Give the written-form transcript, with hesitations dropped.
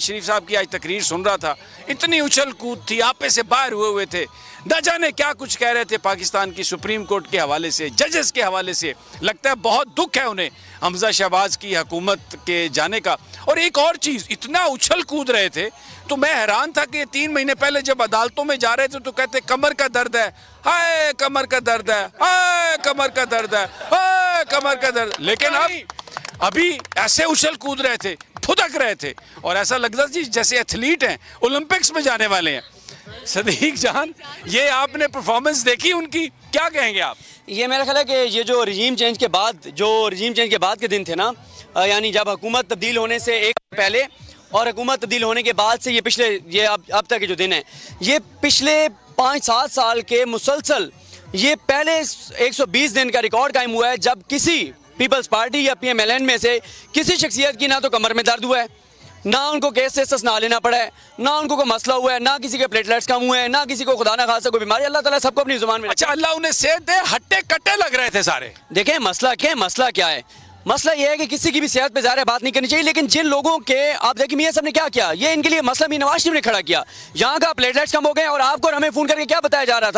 शरीफ साहब की आज तकरीर सुन रहा था, इतनी उछल कूद थी, आपे से बाहर हुए थे, न जाने क्या कुछ कह रहे थे पाकिस्तान की सुप्रीम कोर्ट के हवाले से, जजेस के हवाले से। लगता है बहुत दुख है उन्हें हमजा शहबाज की हुकूमत के जाने का। और एक और चीज़, इतना उछल कूद रहे थे तो मैं हैरान था कि 3 महीने पहले जब अदालतों में जा रहे थे तो कहते कमर का दर्द है, हाय कमर का दर्द है, हाय कमर का दर्द है, हाय कमर का दर्द। लेकिन अब अभी ऐसे उछल कूद रहे थे, फुदक रहे थे और ऐसा लगता था जैसे एथलीट हैं, ओलंपिक्स में जाने वाले हैं। सदीक जान, ये आपने परफॉर्मेंस देखी उनकी, क्या कहेंगे आप? ये मेरा ख्याल है कि ये जो रजीम चेंज के बाद के दिन थे ना, यानी जब हुकूमत तब्दील होने से एक पहले और हुकूमत तब्दील होने के बाद से ये अब तक के जो दिन हैं, ये पिछले 5-7 साल के मुसलसल ये पहले 120 दिन का रिकॉर्ड कायम हुआ है जब किसी पीपल्स पार्टी या PMLN में से किसी शख्सियत की ना तो कमर में दर्द हुआ है, ना उनको केस से ससना लेना पड़ा है, ना उनको कोई मसला हुआ है, ना किसी के प्लेटलेट्स कम हुए हैं, ना किसी को खुदा ना खासा कोई बीमारी। अल्लाह ताला सबको अपनी जुबान में। अच्छा, अल्लाह उन्हें सेहत दे, हट्टे कट्टे लग रहे थे सारे। देखें मसला क्या है, मसला ये है कि किसी की भी सेहत पे ज़ाहिर बात नहीं करनी चाहिए, लेकिन जिन लोगों के आप देखिए मियां साहब ने क्या किया, ये इनके लिए मसला भी नवाज शरीफ ने खड़ा किया। यहाँ का प्लेटलेट्स कम हो गए और आपको और हमें फ़ोन करके क्या बताया जा रहा था।